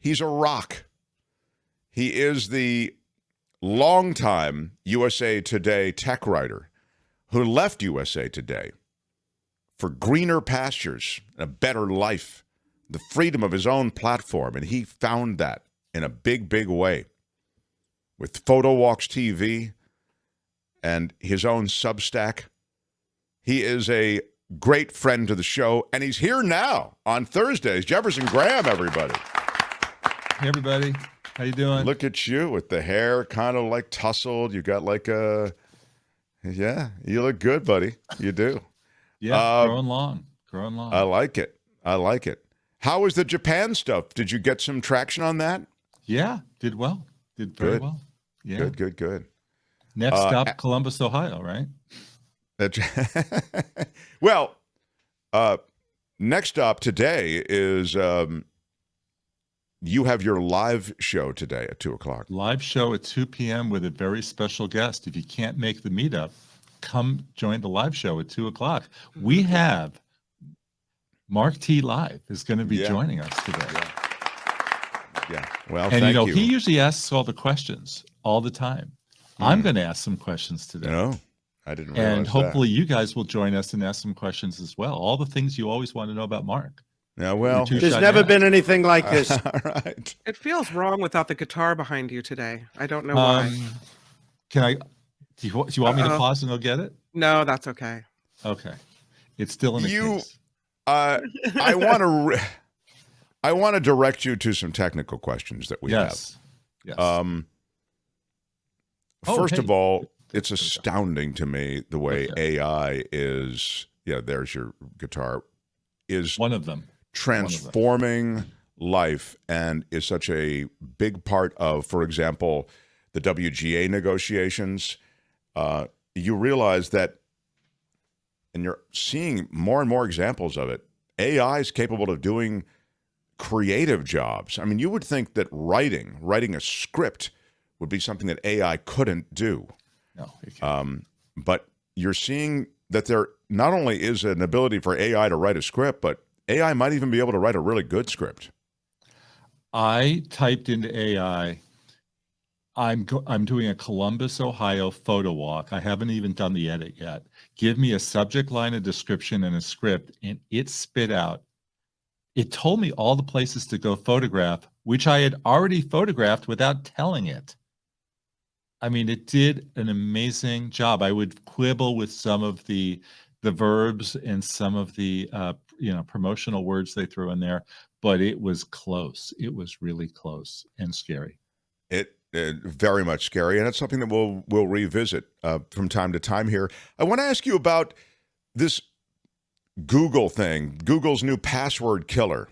He's a rock. He is the longtime USA Today tech writer who left USA Today for greener pastures, a better life, the freedom of his own platform. And he found that in a big, big way with PhotoWalks TV and his own Substack. He is a great friend to the show, and he's here now on Thursdays. Jefferson Graham, everybody. Hey, everybody. How you doing? Look at you with the hair kind of like tousled. You got like a, yeah, you look good, buddy. You do. Yeah, growing long. I like it. How was the Japan stuff? Did you get some traction on that? Yeah, did well. Did very well. Yeah. Good. Next stop, Columbus, Ohio, right? Well, next up today is you have your live show today at 2 o'clock. Live show at 2 p.m. with a very special guest. If you can't make the meetup, come join the live show at 2 o'clock. We have Mark T. Live is going to be joining us today. Yeah. Well, and thank you. He usually asks all the questions all the time. I'm going to ask some questions today. No, I didn't realize And hopefully you guys will join us and ask some questions as well. All the things you always want to know about Mark. Yeah, well, there's never been anything like this. All right. It feels wrong without the guitar behind you today. I don't know why. Can I? Do you want me to pause and go get it? No, that's okay. Okay, it's still in the case. I want to direct you to some technical questions that we have. Yes. First of all, it's astounding to me the way AI is. Yeah, there's your guitar. Is one of them transforming life and is such a big part of, for example, the WGA negotiations. You realize that, and you're seeing more and more examples of it, AI is capable of doing creative jobs. I mean, you would think that writing a script would be something that AI couldn't do. No, it can't. But you're seeing that there not only is an ability for AI to write a script, but AI might even be able to write a really good script. I typed into AI, I'm doing a Columbus, Ohio photo walk. I haven't even done the edit yet. Give me a subject line, a description, and a script, and it spit out. It told me all the places to go photograph, which I had already photographed without telling it. I mean, it did an amazing job. I would quibble with some of the verbs and some of the promotional words they threw in there, but it was close. It was really close and scary. It very much scary, and it's something that we'll revisit from time to time here. I want to ask you about this Google thing, Google's new password killer,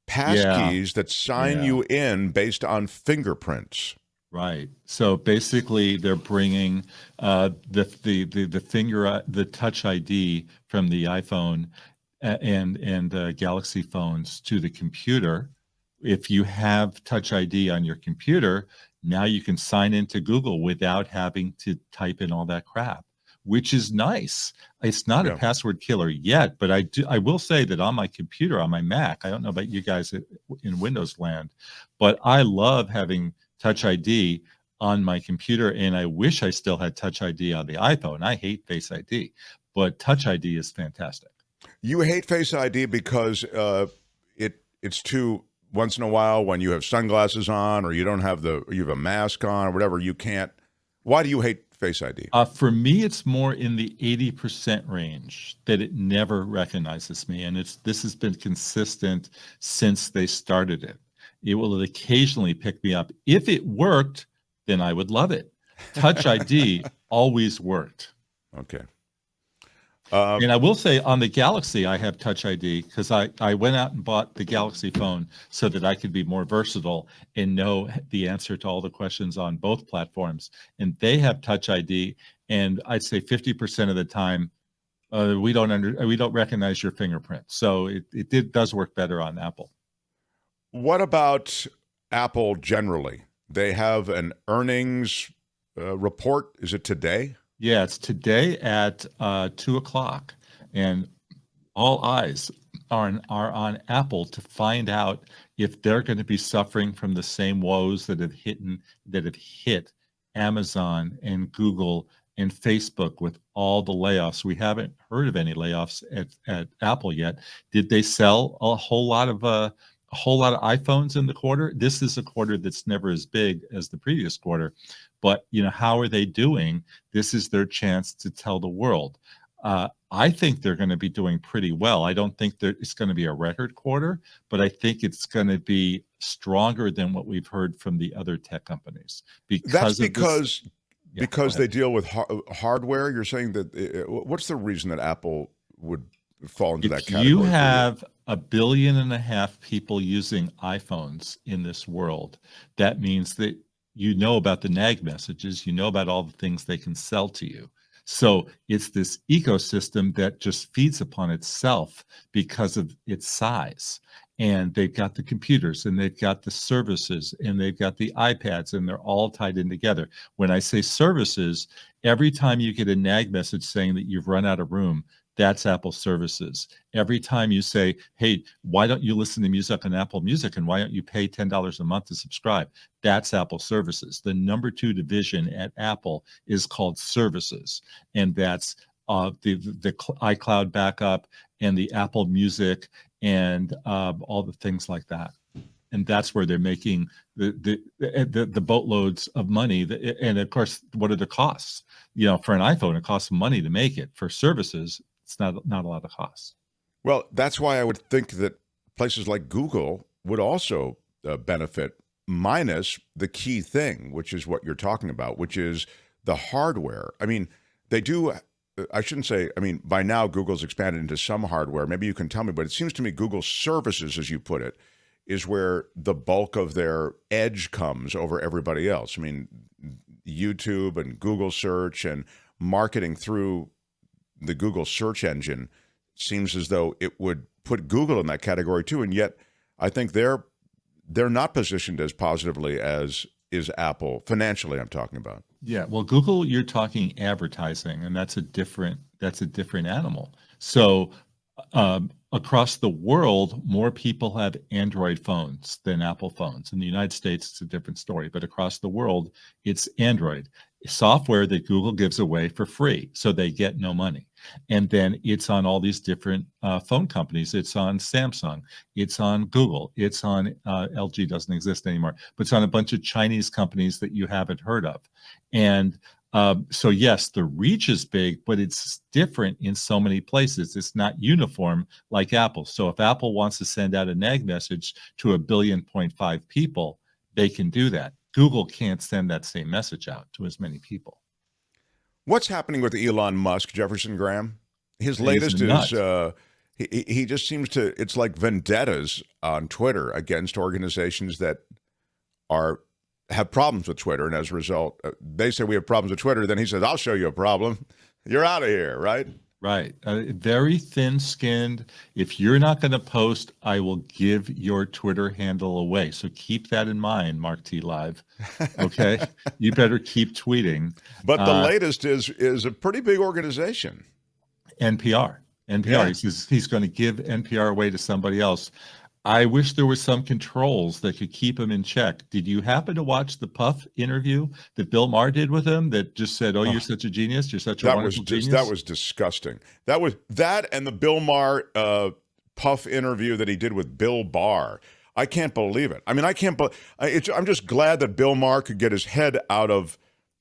passkeys that sign you in based on fingerprints. Right. So basically, they're bringing the Touch ID from the iPhone and Galaxy phones to the computer. If you have Touch ID on your computer, now you can sign into Google without having to type in all that crap, which is nice. It's not a password killer yet, but I will say that on my computer, on my Mac, I don't know about you guys in Windows land, but I love having Touch ID on my computer, and I wish I still had Touch ID on the iPhone. I hate Face ID, but Touch ID is fantastic. You hate Face ID because it's too, once in a while when you have sunglasses on or you have a mask on or whatever, you can't. Why do you hate Face ID? For me, it's more in the 80% range that it never recognizes me, and this has been consistent since they started it. It will occasionally pick me up. If it worked, then I would love it. Touch ID always worked. Okay. And I will say on the Galaxy, I have Touch ID because I went out and bought the Galaxy phone so that I could be more versatile and know the answer to all the questions on both platforms. And they have Touch ID, and I'd say 50% of the time, we don't recognize your fingerprint. So it does work better on Apple. What about Apple generally? They have an earnings report. Is it today? Yeah, it's today at 2 o'clock, and all eyes are on Apple to find out if they're going to be suffering from the same woes that have hit Amazon and Google and Facebook with all the layoffs. We haven't heard of any layoffs at Apple yet. Did they sell a whole lot of iPhones in the quarter? This is a quarter that's never as big as the previous quarter, but how are they doing? This is their chance to tell the world. I think they're going to be doing pretty well. I don't think that it's going to be a record quarter, but I think it's going to be stronger than what we've heard from the other tech companies. That's because they deal with hardware. You're saying that what's the reason that Apple would fall into that category? If you have 1.5 billion people using iPhones in this world, that means that you know about the nag messages, you know about all the things they can sell to you. So it's this ecosystem that just feeds upon itself because of its size. And they've got the computers and they've got the services and they've got the iPads, and they're all tied in together. When I say services, every time you get a nag message saying that you've run out of room, that's Apple services. Every time you say, hey, why don't you listen to music on Apple Music, and why don't you pay $10 a month to subscribe? That's Apple services. The number 2 division at Apple is called services. And that's the iCloud backup and the Apple Music and all the things like that. And that's where they're making the boatloads of money. And of course, what are the costs? For an iPhone, it costs money to make it. For services, it's not a lot of costs. Well, that's why I would think that places like Google would also benefit, minus the key thing, which is what you're talking about, which is the hardware. I mean, they do. I shouldn't say, by now Google's expanded into some hardware. Maybe you can tell me, but it seems to me Google services, as you put it, is where the bulk of their edge comes over everybody else. I mean, YouTube and Google search and marketing through the Google search engine seems as though it would put Google in that category too. And yet I think they're not positioned as positively as is Apple, financially I'm talking about. Yeah, well, Google, you're talking advertising, and that's a different animal. So across the world, more people have Android phones than Apple phones. In the United States, it's a different story, but across the world, it's Android software that Google gives away for free, so they get no money. And then it's on all these different phone companies. It's on Samsung, it's on Google, it's on LG, doesn't exist anymore, but it's on a bunch of Chinese companies that you haven't heard of. And so yes, the reach is big, but it's different in so many places. It's not uniform like Apple. So if Apple wants to send out a nag message to 1.5 billion people, they can do that. Google can't send that same message out to as many people. What's happening with Elon Musk, Jefferson Graham? His latest is he just seems to, it's like vendettas on Twitter against organizations that have problems with Twitter, and as a result, they say we have problems with Twitter. Then he says, "I'll show you a problem. You're out of here," right? Right. Very thin-skinned. If you're not going to post, I will give your Twitter handle away. So keep that in mind, Mark T. Live. Okay? You better keep tweeting. But the latest is a pretty big organization. NPR. Yeah. He says he's going to give NPR away to somebody else. I wish there were some controls that could keep him in check. Did you happen to watch the Puff interview that Bill Maher did with him that just said, "Oh, you're such a genius. You're such a wonderful genius"? That was disgusting. That and the Bill Maher Puff interview that he did with Bill Barr. I can't believe it. I'm just glad that Bill Maher could get his head out of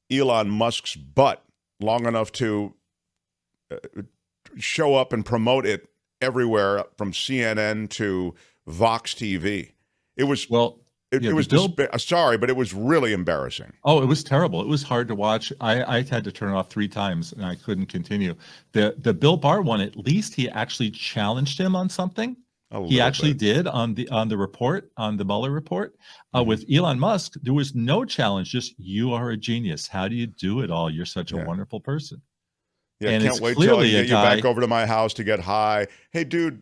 Elon Musk's butt long enough to show up and promote it everywhere, from CNN to Vox TV. It was sorry, but it was really embarrassing. Oh, it was terrible. It was hard to watch. I had to turn it off 3 times and I couldn't continue. The Bill Barr one, at least he actually challenged him on something. He actually did on the report, on the Mueller report. With Elon Musk, there was no challenge. Just, you are a genius. How do you do it all? You're such a wonderful person. Yeah, and can't wait till I get you back over to my house to get high. Hey, dude,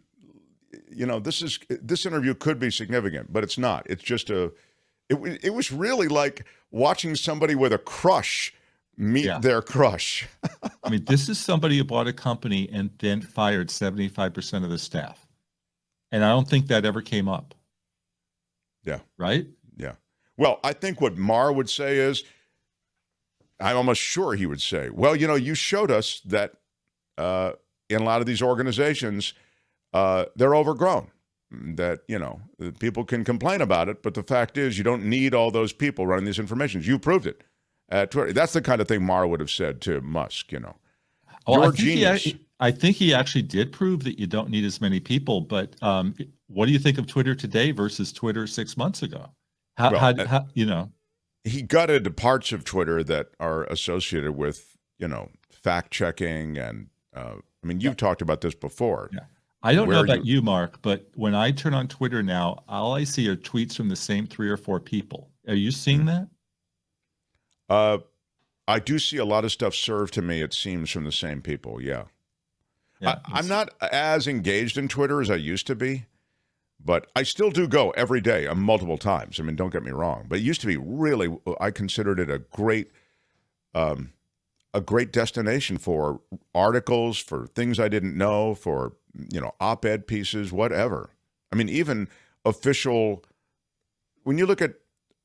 this interview could be significant, but it's not. It's just it was really like watching somebody with a crush meet their crush. I mean, this is somebody who bought a company and then fired 75% of the staff. And I don't think that ever came up. Yeah. right? Yeah. Well, I think what Marr would say is, I'm almost sure he would say, well, you showed us that in a lot of these organizations, they're overgrown, that, people can complain about it, but the fact is you don't need all those people running these informations. You proved it at Twitter. That's the kind of thing Marr would have said to Musk, Well, You're a genius. I think he actually did prove that you don't need as many people. But what do you think of Twitter today versus Twitter 6 months ago? How He gutted parts of Twitter that are associated with, fact checking. And you've talked about this before. Yeah. I don't know about you, Mark, but when I turn on Twitter now, all I see are tweets from the same 3 or 4 people. Are you seeing that? I do see a lot of stuff served to me, it seems, from the same people. Yeah. I'm not as engaged in Twitter as I used to be, but I still do go every day, multiple times. Don't get me wrong, but it used to be really, I considered it a great destination for articles, for things I didn't know, for, op-ed pieces, whatever. Even official, when you look at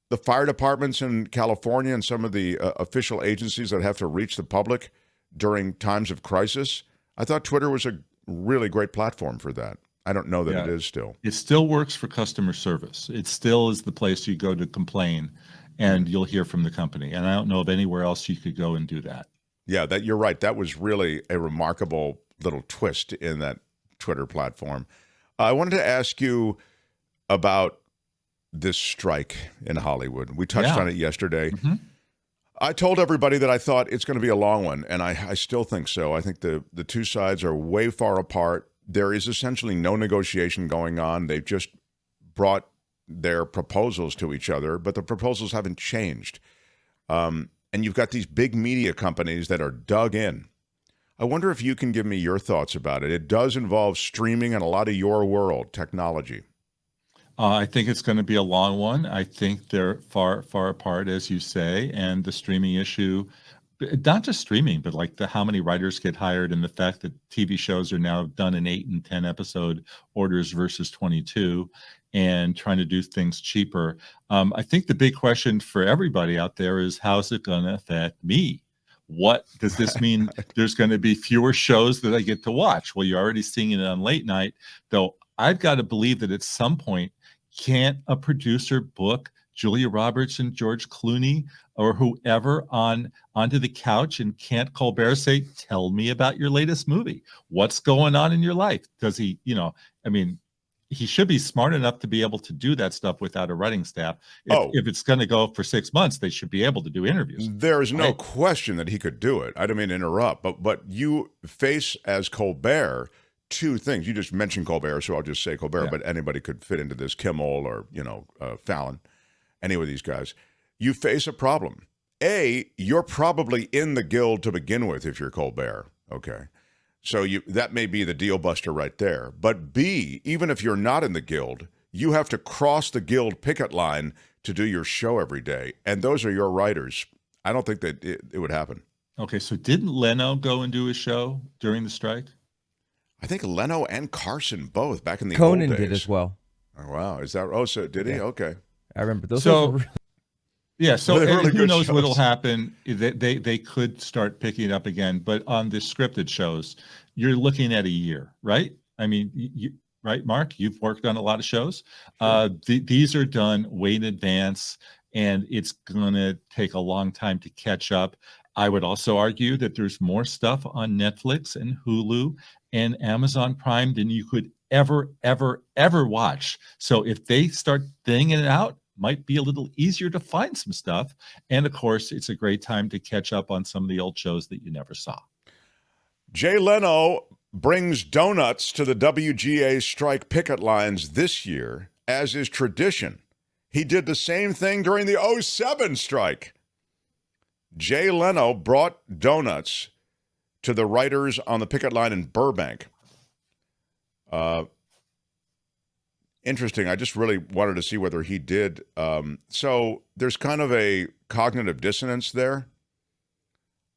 the fire departments in California and some of the official agencies that have to reach the public during times of crisis, I thought Twitter was a really great platform for that. I don't know that it is still. It still works for customer service. It still is the place you go to complain, and you'll hear from the company. And I don't know of anywhere else you could go and do that. Yeah, you're right. That was really a remarkable little twist in that Twitter platform. I wanted to ask you about this strike in Hollywood. We touched on it yesterday. Mm-hmm. I told everybody that I thought it's going to be a long one, and I still think so. I think the two sides are way far apart. There is essentially no negotiation going on. They've just brought their proposals to each other, but the proposals haven't changed. And you've got these big media companies that are dug in. I wonder if you can give me your thoughts about it. It does involve streaming and a lot of your world, technology. I think it's going to be a long one. I think they're far, far apart, as you say, and the streaming issue, not just streaming, but like how many writers get hired and the fact that TV shows are now done in 8 and 10 episode orders versus 22 and trying to do things cheaper. I think the big question for everybody out there is, how's it going to affect me? What does this mean? There's going to be fewer shows that I get to watch. Well, you're already seeing it on late night, though. I've got to believe that at some point, can't a producer book Julia Roberts and George Clooney or whoever onto the couch, and can't Colbert say, tell me about your latest movie? What's going on in your life? Does he, he should be smart enough to be able to do that stuff without a writing staff. If it's going to go for 6 months, they should be able to do interviews. There's no question that he could do it. I don't mean to interrupt, but you face as Colbert two things. You just mentioned Colbert, so I'll just say Colbert, but anybody could fit into this, Kimmel or, Fallon, any of these guys. You face a problem. A, you're probably in the guild to begin with if you're Colbert, okay? So that may be the deal buster right there. But B, even if you're not in the guild, you have to cross the guild picket line to do your show every day, and those are your writers. I don't think that it would happen. Okay, so didn't Leno go and do a show during the strike? I think Leno and Carson both back in the Conan old days. did as well. Oh, wow. Is that? Oh, so did he? Okay. I remember those. So really who knows shows. what'll happen? They could start picking it up again, but on the scripted shows, you're looking at a year, right? Right, Mark? You've worked on a lot of shows. Sure. These are done way in advance, and it's going to take a long time to catch up. I would also argue that there's more stuff on Netflix and Hulu and Amazon Prime than you could ever watch. So if they start thinging it out, might be a little easier to find some stuff. And of course, it's a great time to catch up on some of the old shows that you never saw. Jay Leno brings donuts to the WGA Strike picket lines this year, as is tradition. He did the same thing during the 2007 strike. Jay Leno brought donuts to the writers on the picket line in Burbank. Interesting. I just really wanted to see whether he did. So there's kind of a cognitive dissonance there.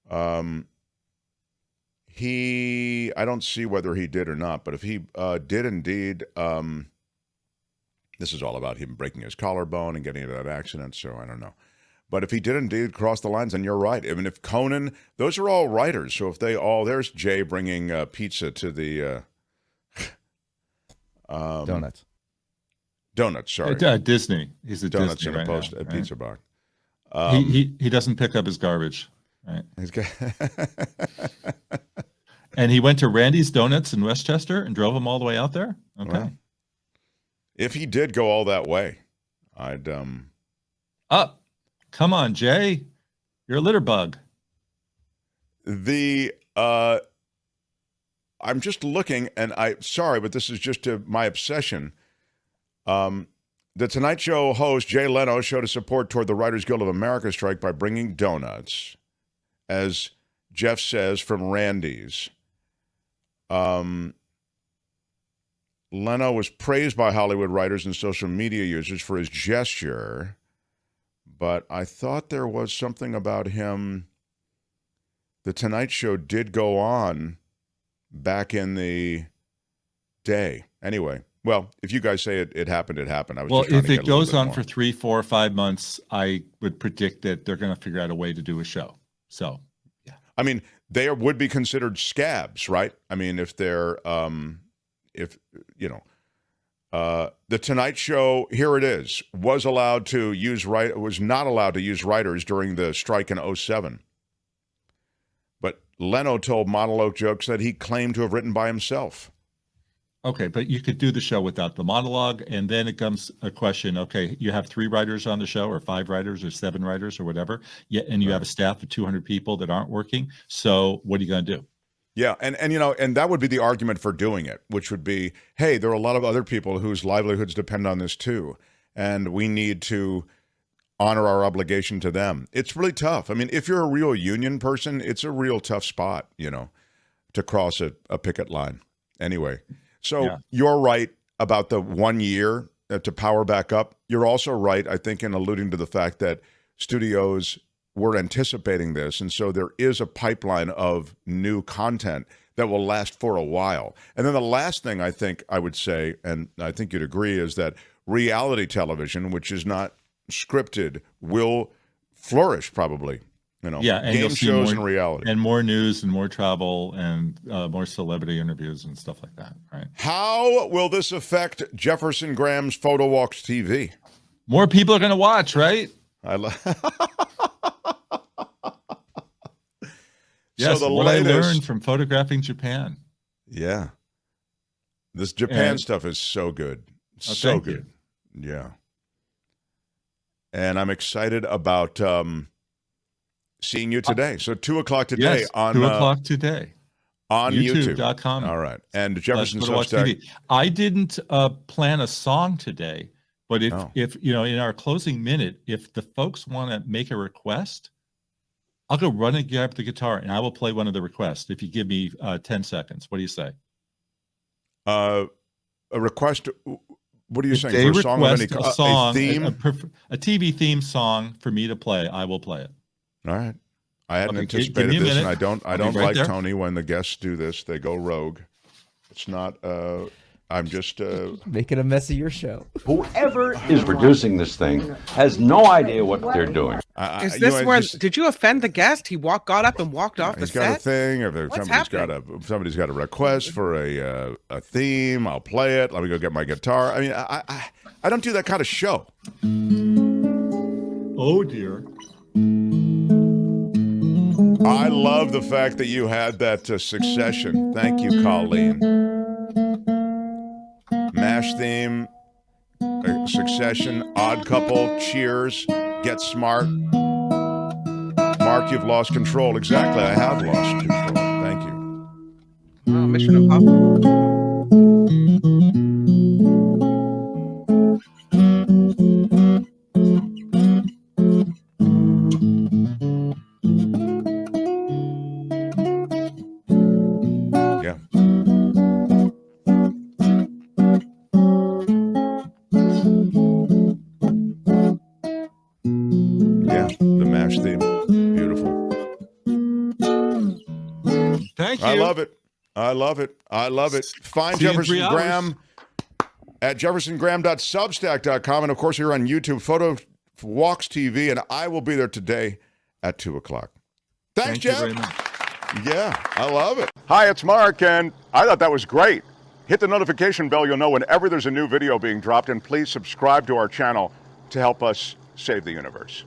I don't see whether he did or not, but if he did indeed, This is all about him breaking his collarbone and getting into that accident, so I don't know. But if he did indeed cross the lines, then you're right. Even if Conan, those are all writers. So if they all, there's Jay bringing pizza to the Donuts. Donuts, sorry. Disney. He's a Donuts Disney in a right post now, a right? pizza box. He doesn't pick up his garbage, right? He's got And he went to Randy's Donuts in Westchester and drove him all the way out there. Okay. Well, if he did go all that way, I'd Up. Come on, Jay. You're a litter bug. the I'm just looking, and sorry, but this is just my obsession. The Tonight Show host Jay Leno showed his support toward the Writers Guild of America strike by bringing donuts, as Jeff says, from Randy's. Leno was praised by Hollywood writers and social media users for his gesture, but I thought there was something about him. The Tonight Show did go on back in the day. Anyway, well, if you guys say it happened, it happened. I was Well, just trying if to get it a little goes bit on more. for 3, 4, 5 months, I would predict that they're going to figure out a way to do a show. So, yeah. I mean, they would be considered scabs, right? I mean, if they're, if you know, the Tonight Show, here it is, was not allowed to use writers during the strike in 2007. But Leno told monologue jokes that he claimed to have written by himself. Okay, but you could do the show without the monologue, and then it comes a question, okay, you have 3 writers on the show, or 5 writers, or 7 writers, or whatever, and you have a staff of 200 people that aren't working, so what are you going to do? Yeah, and that would be the argument for doing it, which would be, hey, there are a lot of other people whose livelihoods depend on this too, and we need to honor our obligation to them. It's really tough. I mean, if you're a real union person, it's a real tough spot, to cross a picket line. Anyway, so You're right about the 1 year to power back up. You're also right, I think, in alluding to the fact that studios were anticipating this, and so there is a pipeline of new content that will last for a while. And then the last thing I think I would say, and I think you'd agree, is that reality television, which is not scripted, will flourish probably. And game you'll see shows more, and reality. and more news and more travel and more celebrity interviews and stuff like that, right? How will this affect Jefferson Graham's Photo Walks TV? More people are going to watch, right? Yes, so I learned from photographing Japan. Yeah. This Japan stuff is so good. So good. Yeah. And I'm excited about seeing you today. So 2:00 today on 2:00 today on YouTube. YouTube.com. All right. And Jefferson Watch Substack. TV. I didn't plan a song today, but if in our closing minute, if the folks want to make a request, I'll go run and grab the guitar and I will play one of the requests if you give me 10 seconds. What do you say? A request. What are you saying? They For a song of any request a song, a theme? a TV theme song for me to play, I will play it. All right. I hadn't Okay, give anticipated me a this, and minute. I don't be right like there. Tony when the guests do this. They go rogue. It's not. I'm just. Making a mess of your show. Whoever is producing this thing has no idea what they're doing. Is this where? Did you offend the guest? He got up and walked off the He's got a set. thing. If somebody's got a request for a theme, I'll play it. Let me go get my guitar. I mean, I don't do that kind of show. Oh dear. I love the fact that you had that Succession. Thank you, Colleen. MASH theme, Succession, Odd Couple, Cheers, Get Smart. Mark, you've lost control. Exactly, I have lost control. Thank you. Oh, Mission Impossible. Yeah. Yeah, the MASH theme. Beautiful. Thank you. I love it. I love it. I love it. Find See you in Jefferson 3 hours. Graham. at jeffersongraham.substack.com. And, of course, here on YouTube, Photo Walks TV, and I will be there today at 2 o'clock. Thanks, Thank Jeff. you very much. Yeah, I love it. Hi, it's Mark, and I thought that was great. Hit the notification bell. You'll know whenever there's a new video being dropped, and please subscribe to our channel to help us save the universe.